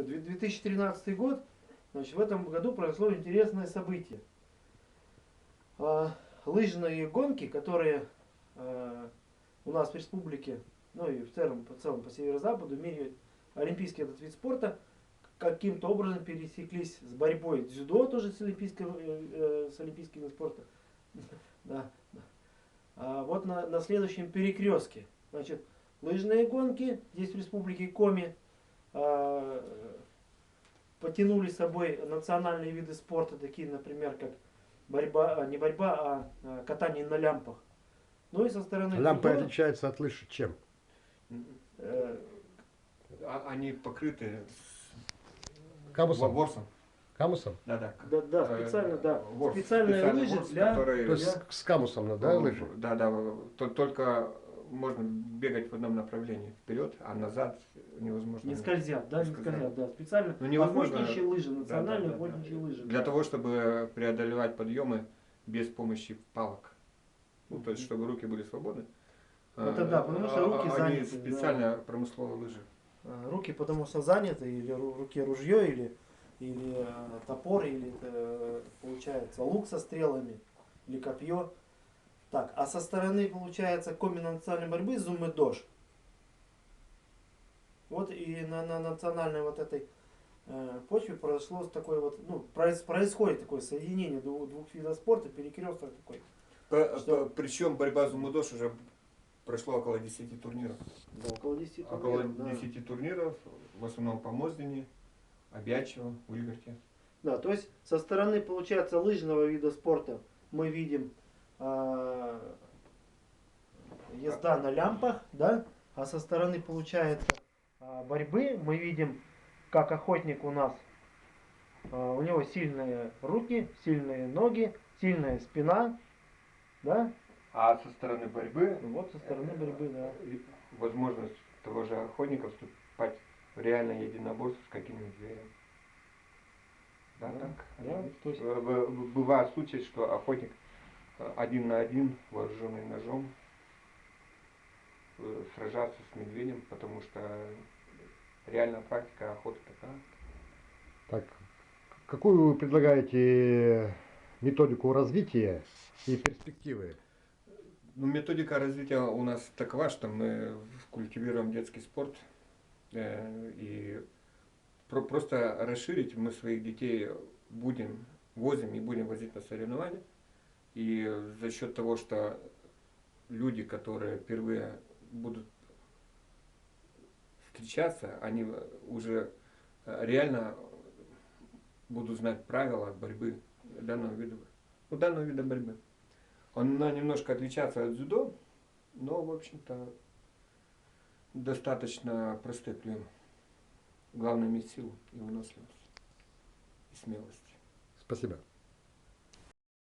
2013 год. Значит, в этом году произошло интересное событие. Лыжные гонки, которые у нас в республике, ну и в целом по северо-западу, в мире олимпийский этот вид спорта, каким-то образом пересеклись с борьбой. Дзюдо тоже с олимпийским видом спорта. Да. Вот на следующем перекрестке. Значит, лыжные гонки здесь в республике Коми потянули с собой национальные виды спорта, такие, например, как не борьба, а катание на лямпах. Ну и со стороны Лямпы дзюдо, отличаются от лыж чем? Они покрыты Камусом? ворсом. Камусом? Да. Да, специально, да. Ворс. Специальные Специальный лыжи ворс, для... который- То есть с камусом, да, лыжи? Да. Только можно бегать в одном направлении вперед, а назад невозможно. Не скользят, да, не скользят, да. Специально Ну, невозможно. охотничьи лыжи, национальные Да. охотничьи лыжи. Для да. того, чтобы преодолевать подъемы без помощи палок. Ну, то есть, чтобы руки были свободны. Это да, потому что руки Они заняты, специально промысловые лыжи. Руки потому что заняты, или в руке ружье, или топор, или получается лук со стрелами, или копье. Так, а со стороны получается Коми национальной борьбы Зумы-Дож. Вот и на национальной вот этой почве произошло такое вот, ну, происходит такое соединение двух видов спорта, перекресток такой. Причем борьба за Мудош уже прошло около 10 турниров. Да, около 10 Около турниров, да. 10 турниров, в основном по Моздине, Обячево, Ульгарте. Да, то есть со стороны, получается, лыжного вида спорта мы видим езда на лямпах, да, а со стороны, получается, борьбы мы видим, как охотник у нас, у него сильные руки, сильные ноги, сильная спина, да. А со стороны борьбы, Вот со стороны борьбы, да. возможность того же охотника вступать в реальное единоборство с каким-нибудь зверем. Да, Да, так. да, то есть... Бывает случай, что охотник 1 на 1, вооруженный ножом, сражаться с медведем, потому что реальная практика охоты такая. Так, какую вы предлагаете методику развития и перспективы? Ну, методика развития у нас такова, что мы культивируем детский спорт и просто расширить мы своих детей возим и будем возить на соревнования. И за счет того, что люди, которые впервые будут встречаться, они уже реально будут знать правила борьбы данного вида борьбы. Она немножко отличается от дзюдо, но, в общем-то, достаточно простой прием. Главное иметь силу и выносливость, и смелость. Спасибо.